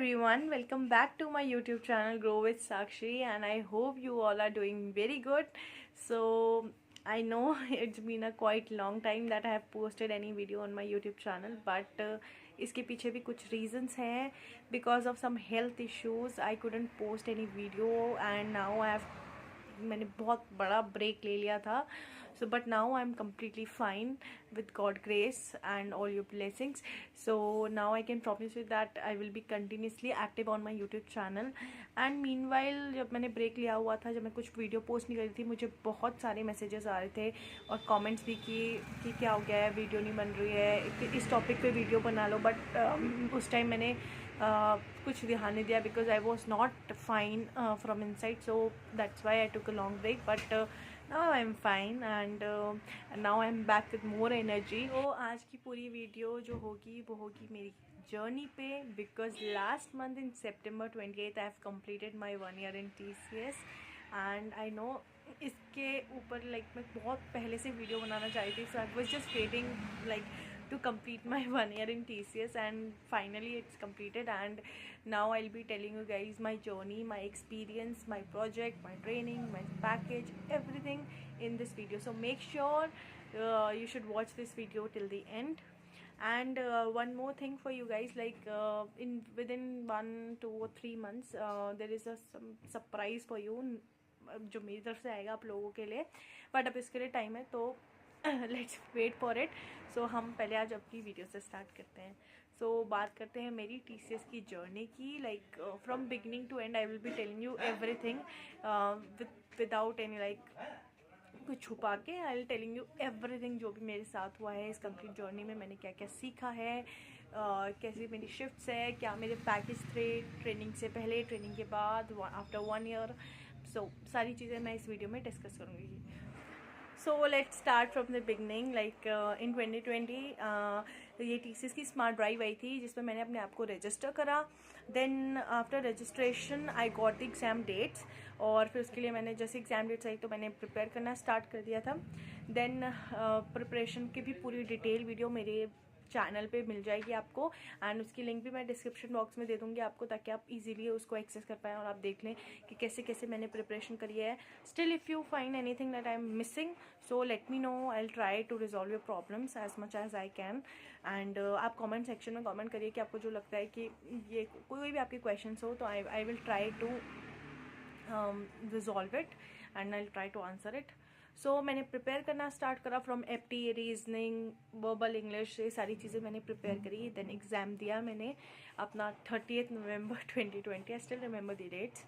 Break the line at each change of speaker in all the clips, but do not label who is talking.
everyone, welcome back to my YouTube channel Grow with Sakshi, and I hope you all are doing very good. So I know it's been a quite long time that I have posted any video on my YouTube channel, but इसके पीछे भी कुछ reasons हैं. Because of some health issues I couldn't post any video, and now मैंने बहुत बड़ा break ले लिया था. So but now I'm completely fine with God grace and all your blessings. So now I can promise you that I will be continuously active on my YouTube channel. And meanwhile जब मैंने break लिया हुआ था, जब मैं कुछ video post नहीं कर रही थी, मुझे बहुत सारे मैसेजेस आ रहे थे और कमेंट्स भी कि क्या हो गया है, वीडियो नहीं बन रही है, इस टॉपिक पे वीडियो बना लो. बट उस टाइम मैंने कुछ ध्यान नहीं दिया because I was not fine from inside. So that's why I took a long break. But now I'm fine and now I'm back with more energy. तो आज की पूरी वीडियो जो होगी वो होगी मेरी जर्नी पे, because last month in September 28 I have completed my 1 year in TCS and I know इसके ऊपर मैं बहुत पहले से वीडियो बनाना चाहती थी. So I was just waiting to complete my 1 year in TCS, and finally it's completed. And now I'll be telling you guys my journey, my experience, my project, my training, my package, everything in this video. So make sure you should watch this video till the end. And one more thing for you guys, within 1, 2 or 3 months there is some surprise for you जो मेरी तरफ से आएगा आप लोगों के लिए. But अब इसके लिए टाइम है, तो लेट्स वेट फॉर इट. सो हम पहले आज अपनी वीडियो से स्टार्ट करते हैं. सो बात करते हैं मेरी TCS की जर्नी की. From beginning to end I will be telling you everything without any कुछ छुपा के. I will telling you everything जो भी मेरे साथ हुआ है इस कंप्लीट जर्नी में. मैंने क्या क्या सीखा है, कैसी मेरी शिफ्ट्स है, क्या मेरे पैकेज थे ट्रेनिंग से पहले, ट्रेनिंग के बाद, आफ्टर 1 year. सो सारी चीज़ें मैं इस वीडियो में डिस्कस करूँगी. So let's start from the beginning. In 2020 ये TCS की स्मार्ट ड्राइव आई थी जिसमें मैंने अपने आप को रजिस्टर करा. Then after registration I got the exam dates, और फिर उसके लिए मैंने जैसे एग्ज़ाम डेट्स आई तो मैंने प्रिपेयर करना स्टार्ट कर दिया था. देन प्रिपरेशन की भी पूरी डिटेल वीडियो मेरे चैनल पे मिल जाएगी आपको, एंड उसकी लिंक भी मैं डिस्क्रिप्शन बॉक्स में दे दूँगी आपको, ताकि आप इजीली उसको एक्सेस कर पाएँ और आप देख लें कि कैसे कैसे मैंने प्रिपरेशन करी है. Still if you find anything that I am missing, so let me know. I will try to resolve your problems as much as I can. And आप कमेंट सेक्शन में कमेंट करिए कि आपको जो लगता है कि ये कोई भी आपके क्वेश्चन हो, तो I will try to resolve it and I will try to answer it. So मैंने प्रिपेयर करना स्टार्ट करा from FT, reasoning, verbal English, ये सारी चीज़ें मैंने प्रिपेयर करी. देन एग्ज़ाम दिया मैंने अपना 30th November 2020. I still remember the dates.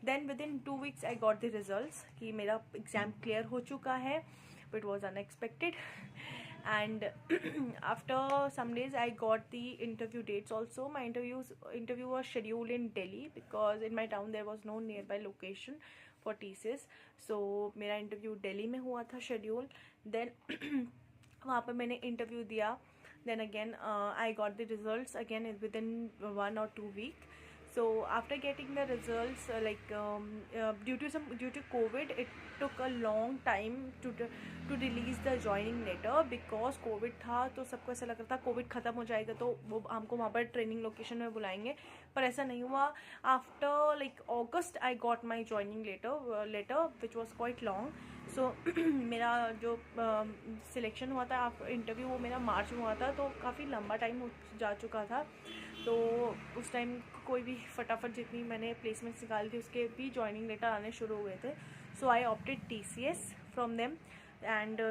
Then within 2 weeks I got the results कि मेरा एग्ज़ाम क्लियर हो चुका है. But was unexpected. And after some days I got the interview dates also. My interview was scheduled in Delhi because in my town there was no nearby location for TCS. So मेरा interview Delhi में हुआ था schedule. Then वहाँ पर मैंने interview दिया. Then again I got the results again within 1 or 2 weeks. So after getting the results, due to COVID, it took a long time to release the joining letter because COVID था. तो सबको ऐसा लग रहा था COVID ख़त्म हो जाएगा तो वो हमको वहाँ पर ट्रेनिंग लोकेशन में बुलाएंगे, पर ऐसा नहीं हुआ. After August I got my joining letter which was quite long. सो मेरा जो सिलेक्शन हुआ था इंटरव्यू, वो मेरा मार्च में हुआ था, तो काफ़ी लंबा टाइम जा चुका था. तो उस टाइम कोई भी फटाफट जितनी मैंने प्लेसमेंट्स निकाली थी उसके भी जॉइनिंग लेटर आने शुरू हुए थे. So I opted TCS from them. And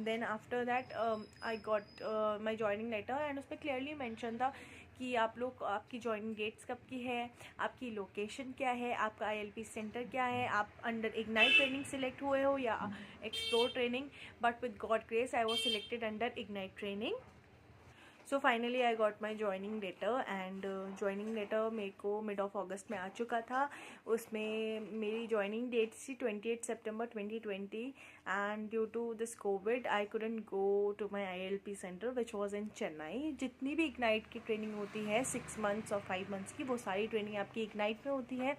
then after that I got my joining letter, and उस पर क्लियरली मैंशन था कि आप लोग, आपकी जॉइनिंग डेट्स कब की है, आपकी लोकेशन क्या है, आपका ILP सेंटर क्या है, आप अंडर इग्नाइट ट्रेनिंग सिलेक्ट हुए हो या explore training. But with God grace I was selected under Ignite training. So finally I got my joining letter, and joining letter मेरे को मिड ऑफ अगस्त में आ चुका था. उसमें मेरी जॉइनिंग डेट थी 28 September 2020, and due to this COVID I couldn't go to my ILP centre which was in Chennai. जितनी भी इग्नाइट की ट्रेनिंग होती है 6 months और 5 months की, वो सारी ट्रेनिंग आपकी इग्नाइट में होती है.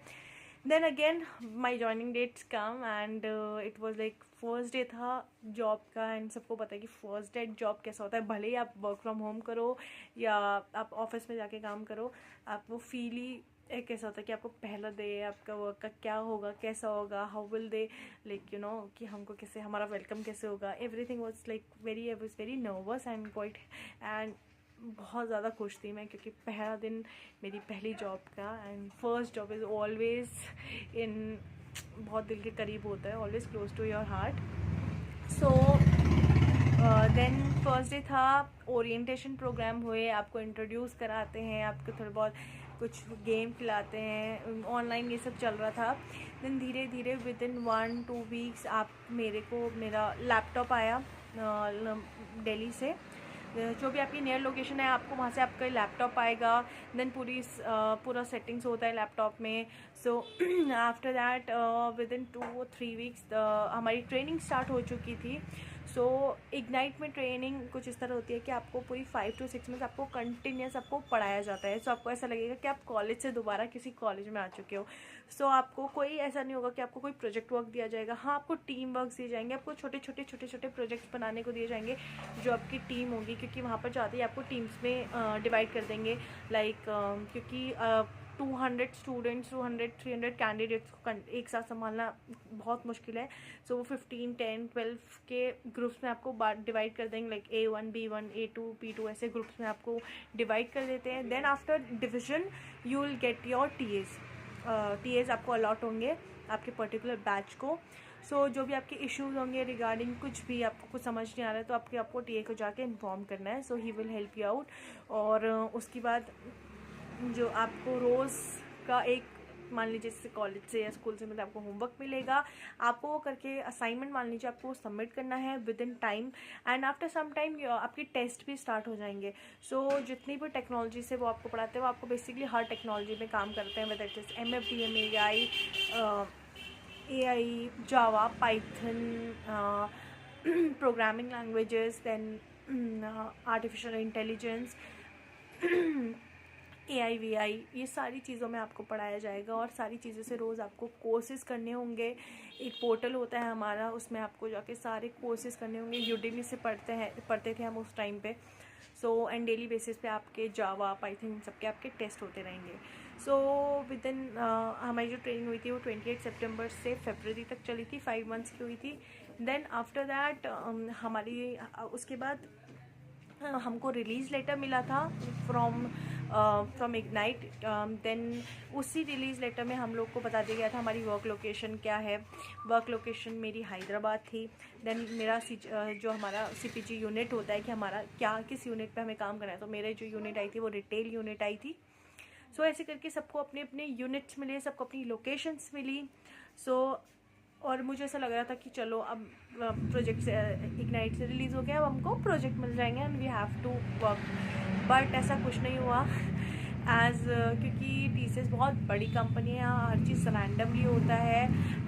Then again my joining dates come and it was like first day था जॉब का। एंड सबको पता है कि फर्स्ट डे जॉब कैसा होता है, भले ही आप वर्क फ्रॉम होम करो या आप ऑफिस में जाके काम करो, आप वो फील ही एक कैसा होता है कि आपको पहला डे आपका वर्क का क्या होगा, कैसा होगा, how will they like you know कि हमको कैसे, हमारा वेलकम कैसे होगा। Everything was like very, I was very nervous and quite, and बहुत ज़्यादा खुश थी मैं क्योंकि पहला दिन मेरी पहली जॉब का। And first job is always in बहुत दिल के करीब होता है, always close to your heart. So then first day था, ओरिएंटेशन प्रोग्राम हुए, आपको इंट्रोड्यूस कराते हैं, आपको थोड़ा बहुत कुछ गेम खिलाते हैं, ऑनलाइन ये सब चल रहा था। देन धीरे धीरे विद इन 1-2 वीक्स आप मेरा लैपटॉप आया दिल्ली से। जो भी आपकी नियर लोकेशन है आपको वहाँ से आपका लैपटॉप आएगा। देन पूरा सेटिंग्स होता है लैपटॉप में। So after that with in 2 or 3 weeks हमारी ट्रेनिंग स्टार्ट हो चुकी थी। सो इग्नाइट में ट्रेनिंग कुछ इस तरह होती है कि आपको पूरी 5 to 6 मंथ्स आपको कंटिन्यूस आपको पढ़ाया जाता है। सो आपको ऐसा लगेगा कि आप कॉलेज से दोबारा किसी कॉलेज में आ चुके हो। सो आपको कोई ऐसा नहीं होगा कि आपको कोई प्रोजेक्ट वर्क दिया जाएगा। हाँ, आपको टीम वर्क दिए जाएंगे, आपको छोटे छोटे प्रोजेक्ट्स बनाने को दिए जाएंगे जो आपकी टीम होगी, क्योंकि वहाँ पर जाते ही आपको टीम्स में डिवाइड कर देंगे। लाइक क्योंकि 200 स्टूडेंट्स, 200-300 कैंडिडेट्स को एक साथ संभालना बहुत मुश्किल है। सो वो 15, 10, 12 के ग्रुप्स में आपको डिवाइड कर देंगे, like A1, B1, A2, B2 ऐसे ग्रुप्स में आपको डिवाइड कर देते हैं। Then after division you will get your TAs आपको अलॉट होंगे आपके पर्टिकुलर बैच को। सो जो भी आपके इश्यूज होंगे रिगार्डिंग कुछ भी आपको कुछ समझ नहीं आ रहा है तो आपको TA को जाके इन्फॉर्म करना है। So he will help you out. और उसके बाद जो आपको रोज़ का एक, मान लीजिए जैसे कॉलेज से या स्कूल से मतलब आपको होमवर्क मिलेगा, आपको वो करके असाइनमेंट मान लीजिए आपको सबमिट करना है within time. And after some time आपके टेस्ट भी स्टार्ट हो जाएंगे। सो जितनी भी टेक्नोलॉजी से वो आपको पढ़ाते हैं वो आपको बेसिकली हर टेक्नोलॉजी में काम करते हैं, whether it is MFDM, AI, Java, Python, programming languages, then artificial intelligence, AI, VI, ये सारी चीज़ों में आपको पढ़ाया जाएगा। और सारी चीज़ों से रोज़ आपको कोर्सेज़ करने होंगे। एक पोर्टल होता है हमारा, उसमें आपको जाके सारे कोर्सेज़ करने होंगे। यूडेमी से पढ़ते थे हम उस टाइम पे। सो एंड डेली बेसिस पे आपके जावा, पाइथन सबके आपके टेस्ट होते रहेंगे। सो विद इन हमारी जो ट्रेनिंग हुई थी वो 28 सितंबर से फरवरी तक चली थी, 5 मंथ्स की हुई थी। देन आफ्टर दैट हमारी उसके बाद हमको रिलीज़ लेटर मिला था फ्रॉम इग्नाइट। देन उसी रिलीज़ लेटर में हम लोग को बता दिया गया था हमारी वर्क लोकेशन क्या है। वर्क लोकेशन मेरी हैदराबाद थी। देन मेरा जो हमारा CPG यूनिट होता है कि हमारा किस यूनिट पे हमें काम करना है, तो मेरे जो यूनिट आई थी वो रिटेल यूनिट आई थी। सो ऐसे करके सबको अपने अपने यूनिट्स मिले, सबको अपनी लोकेशंस मिली। सो और मुझे ऐसा लग रहा था कि चलो अब प्रोजेक्ट से इग्नाइट से रिलीज़ हो गया, अब हमको प्रोजेक्ट मिल जाएंगे and we have to work. But ऐसा कुछ नहीं हुआ क्योंकि TCS बहुत बड़ी कंपनी है, हर चीज़ रैंडमली होता है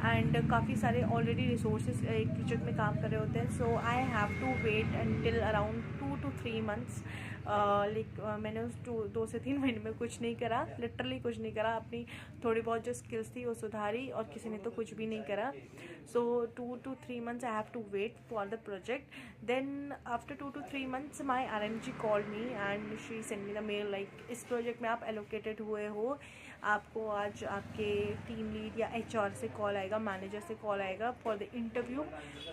एंड काफ़ी सारे ऑलरेडी रिसोर्सेज एक प्रोजेक्ट में काम कर रहे होते हैं। So I have to wait until around 2 to 3 months। मैंने उस 2 से 3 महीने में कुछ नहीं करा, लिटरली कुछ नहीं करा। अपनी थोड़ी बहुत जो स्किल्स थी वो सुधारी और किसी ने तो कुछ भी नहीं करा। So 2 to 3 months I have to wait for the project. Then after 2 to 3 months माई RMG called me and she send me the mail like इस प्रोजेक्ट में आप एलोकेटेड हुए हो, आपको आज आपके टीम लीड या HR से कॉल आएगा, मैनेजर से कॉल आएगा फॉर द इंटरव्यू।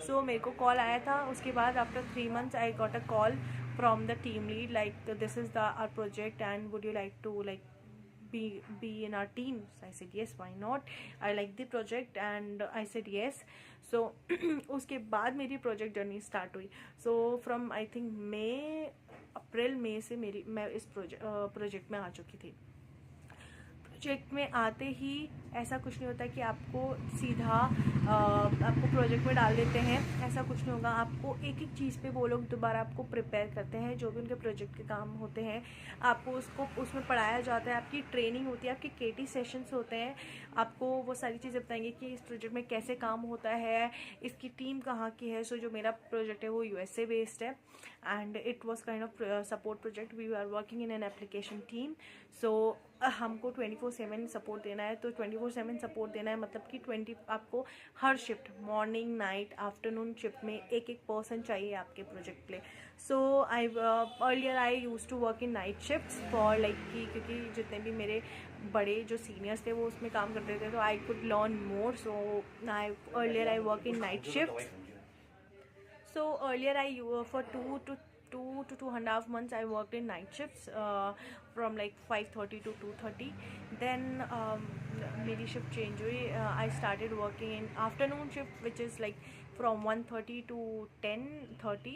सो मेरे को कॉल आया था। उसके बाद after 3 months I got a call from the team lead like this is our project and would you like to like be in our team. So I said yes, why not, I like the project and I said yes. So उसके बाद मेरी project journey start हुई। So from I think April मई से मैं इस project में आ चुकी थी। प्रोजेक्ट में आते ही ऐसा कुछ नहीं होता कि आपको सीधा आपको प्रोजेक्ट में डाल देते हैं, ऐसा कुछ नहीं होगा। आपको एक एक चीज़ पे वो लोग दोबारा आपको प्रिपेयर करते हैं, जो भी उनके प्रोजेक्ट के काम होते हैं आपको उसमें पढ़ाया जाता है। आपकी ट्रेनिंग होती है, आपके KT सेशंस होते हैं, आपको वो सारी चीज़ें बताएंगे कि इस प्रोजेक्ट में कैसे काम होता है, इसकी टीम कहाँ की है। सो जो मेरा प्रोजेक्ट है वो USA बेस्ड है and it was kind of support project. We are working in an application team. So हमको 24/7 सपोर्ट देना है, तो 24/7 सपोर्ट देना है मतलब कि 20 आपको हर shift, morning, night, afternoon shift में एक एक पर्सन चाहिए आपके प्रोजेक्ट पे। So I earlier I used to work in night shifts for like कि क्योंकि जितने भी मेरे बड़े जो सीनियर्स थे वो उसमें काम करते थे, तो I could learn more. So I earlier I work in night shift. So earlier for 2 to 2.5 months I worked in night shifts from like 5:30 to 2:30. Then मेरी shift change हुई. I started working in afternoon shift which is like from 1:30 to 10:30.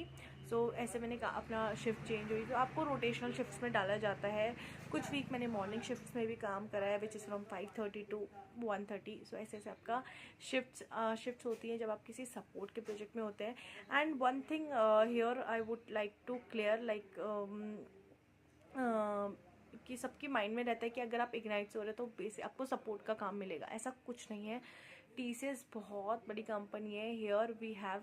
सो ऐसे मैंने अपना shift change हुई. तो आपको rotational shifts में डाला जाता है. कुछ वीक मैंने मॉर्निंग शिफ्ट्स में भी काम करा है विच इज़ फ्रॉम 5:30 to 1:30. सो ऐसे ऐसे आपका शिफ्ट्स होती हैं जब आप किसी सपोर्ट के प्रोजेक्ट में होते हैं. And one thing here I would like to clear like कि सबके माइंड में रहता है कि अगर आप इग्नाइट से हो रहे हो तो बेसिक आपको सपोर्ट का काम मिलेगा. ऐसा कुछ नहीं है. TCS बहुत बड़ी कंपनी है. Here we have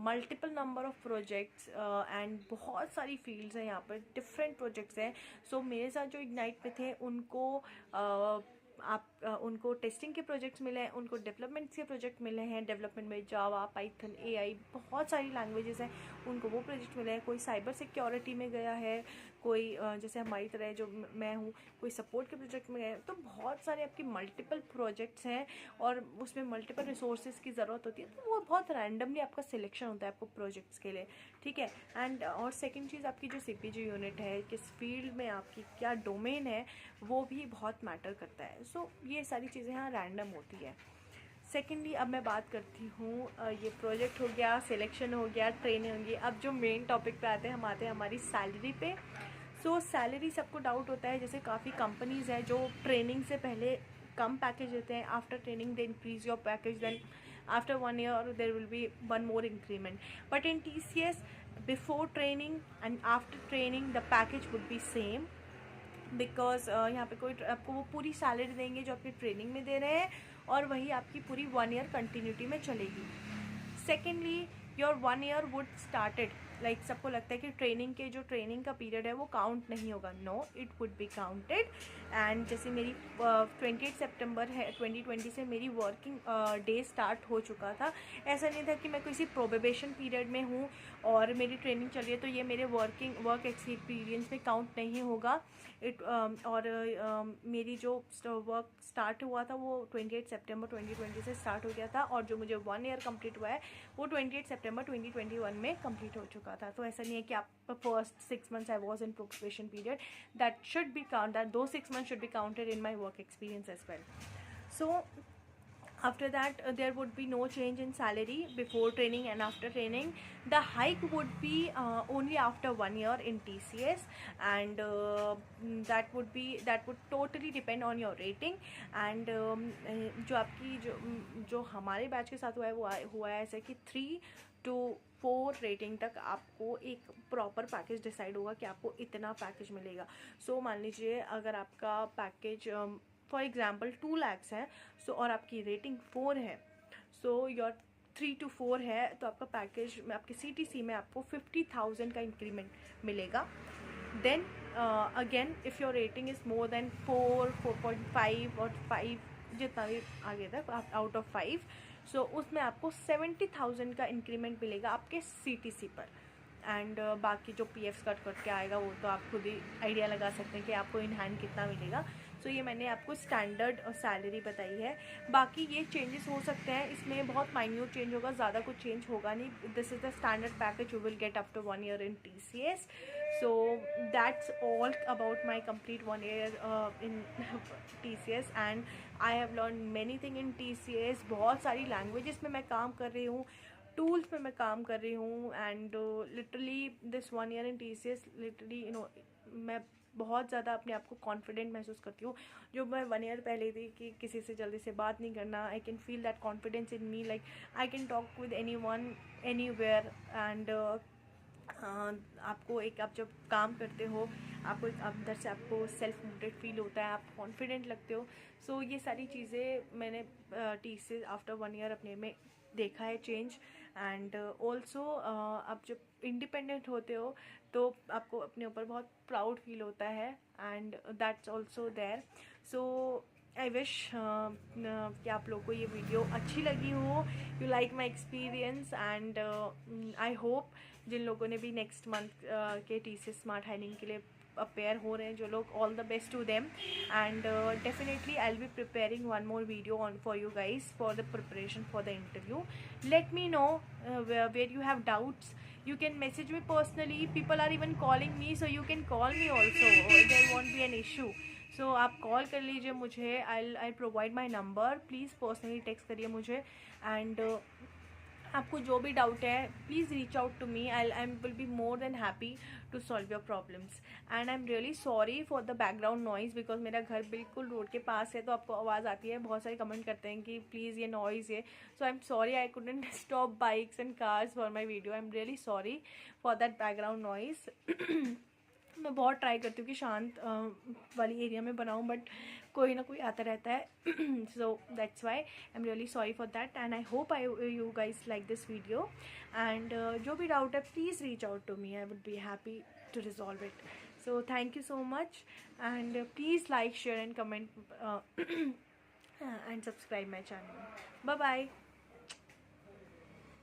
multiple number of projects and बहुत सारी फील्ड्स हैं यहाँ पर, डिफरेंट प्रोजेक्ट्स हैं. सो मेरे साथ जो इग्नाइट पे थे उनको उनको टेस्टिंग के प्रोजेक्ट्स मिले हैं, उनको डेवलपमेंट के प्रोजेक्ट मिले हैं. डेवलपमेंट में जावा, पाइथन, AI बहुत सारी लैंग्वेजेस हैं, उनको वो प्रोजेक्ट मिले हैं. कोई साइबर सिक्योरिटी में गया है, कोई जैसे हमारी तरह जो मैं हूँ कोई सपोर्ट के प्रोजेक्ट में गए. तो बहुत सारे आपकी मल्टीपल प्रोजेक्ट्स हैं और उसमें मल्टीपल रिसोर्सेज की ज़रूरत होती है. तो वो बहुत रैंडमली आपका सिलेक्शन होता है आपको प्रोजेक्ट्स के लिए, ठीक है. एंड और सेकेंड चीज़ आपकी जो CPG यूनिट है, किस फील्ड में आपकी क्या डोमेन है, वो भी बहुत मैटर करता है. सो ये सारी चीज़ें यहाँ रैंडम होती है. सेकेंडली अब मैं बात करती हूँ, ये प्रोजेक्ट हो गया, सिलेक्शन हो गया, ट्रेनिंग होगी. अब जो मेन टॉपिक पे आते हैं, हम आते हैं हमारी सैलरी पे. सो सैलरी सबको डाउट होता है. जैसे काफ़ी कंपनीज़ हैं जो ट्रेनिंग से पहले कम पैकेज देते हैं, after training they increase your package, then after 1 year there will be one more increment. But in TCS, before training and after training the package would be same. Because यहाँ पे कोई आपको वो पूरी सैलरी देंगे जो आपकी ट्रेनिंग में दे रहे हैं, और वही आपकी पूरी 1 year कंटिन्यूटी में चलेगी. Secondly your 1 year would started like सबको लगता है कि ट्रेनिंग का पीरियड है वो काउंट नहीं होगा. No, it would be counted. And जैसे मेरी 28 सितंबर है 2020 से मेरी वर्किंग डे स्टार्ट हो चुका था. ऐसा नहीं था कि मैं किसी प्रोबेशन पीरियड में हूँ और मेरी ट्रेनिंग चल रही है तो ये मेरे वर्क एक्सपीरियंस में काउंट नहीं होगा. मेरी जो वर्क स्टार्ट हुआ था वो 28 सितंबर 2020 से स्टार्ट हो गया था, और जो मुझे 1 year कंप्लीट हुआ है वो 28 सितंबर 2021 में कंप्लीट हो चुका था. तो ऐसा नहीं है कि आप first 6 months I was in probation period. That should be count, that दो 6 months should be counted in my work experience as well. So after that there would be no change in salary before training and after training. The hike would be only after 1 year in TCS, and that would totally depend on your rating. And जो आपकी जो हमारे batch के साथ हुआ है वो हुआ है ऐसा कि 3 to 4 रेटिंग तक आपको एक प्रॉपर पैकेज डिसाइड होगा कि आपको इतना पैकेज मिलेगा. सो मान लीजिए अगर आपका पैकेज फॉर एग्जांपल 2 lakhs है, सो और आपकी रेटिंग 4 है, सो योर 3 to 4 है, तो आपका पैकेज में आपके CTC में आपको 50,000 का इंक्रीमेंट मिलेगा. Then again if your rating is more than 4, 4.5 और 5 जितना भी आगे तक आउट ऑफ 5, सो उसमें आपको 70,000 का इंक्रीमेंट मिलेगा आपके CTC पर. एंड बाकी जो PF कट करके आएगा वो तो आप खुद ही आइडिया लगा सकते हैं कि आपको इन हैंड कितना मिलेगा. सो ये मैंने आपको स्टैंडर्ड सैलरी बताई है. बाकी ये चेंजेस हो सकते हैं, इसमें बहुत माइन्यूट चेंज होगा, ज़्यादा कुछ चेंज होगा नहीं. This is the standard package you will get after 1 year in TCS. So that's all about my complete 1 year in TCS, and I have learned many things in TCS. बहुत सारी languages में मैं काम कर रही हूँ, टूल्स में मैं काम कर रही हूँ. And literally this 1 year in TCS literally मैं बहुत ज़्यादा अपने आप को कॉन्फिडेंट महसूस करती हूँ. जो मैं 1 year पहले थी कि किसी से जल्दी से बात नहीं करना, I can feel that confidence in me, like I can talk with anyone anywhere. And आपको एक आप जब काम करते हो आपको एक अंदर से आपको सेल्फ मोटिवेट फील होता है, आप कॉन्फिडेंट लगते हो. सो ये सारी चीज़ें मैंने TCS आफ्टर 1 year अपने में देखा है चेंज. एंड ऑल्सो आप जब इंडिपेंडेंट होते हो तो आपको अपने ऊपर बहुत प्राउड फील होता है, and that's also there. So I wish कि आप लोग को ये वीडियो अच्छी लगी हो, you like my experience, and I hope जिन लोगों ने भी नेक्स्ट मंथ के TCS स्मार्ट हायरिंग के लिए अपेयर हो रहे हैं जो लोग, all the best to them. And definitely I will be preparing one more video on for you guys for the preparation for the interview. Let me know where you have doubts. You can message me personally. People are even calling me, so you can call me also. There won't be an issue. So आप call कर लीजिए मुझे. I'll provide my number. Please personally text करिए मुझे. And आपको जो भी doubt है please reach out to me. I will be more than happy to solve your problems. And I am really sorry for the background noise because मेरा घर बिल्कुल road के पास है, तो आपको आवाज़ आती है. बहुत सारे कमेंट करते हैं कि प्लीज़ ये नॉइज़ है. So I am sorry, I couldn't stop bikes and cars for my video. I am really sorry for that background noise. मैं बहुत ट्राई करती हूँ कि शांत वाली एरिया में बनाऊँ, बट कोई ना कोई आता रहता है. So that's why I am really sorry for that. And I hope you guys like this video. And जो भी डाउट है please reach out to me. I would be happy to resolve it. So thank you so much. And please like, share and comment and subscribe my channel. Bye bye.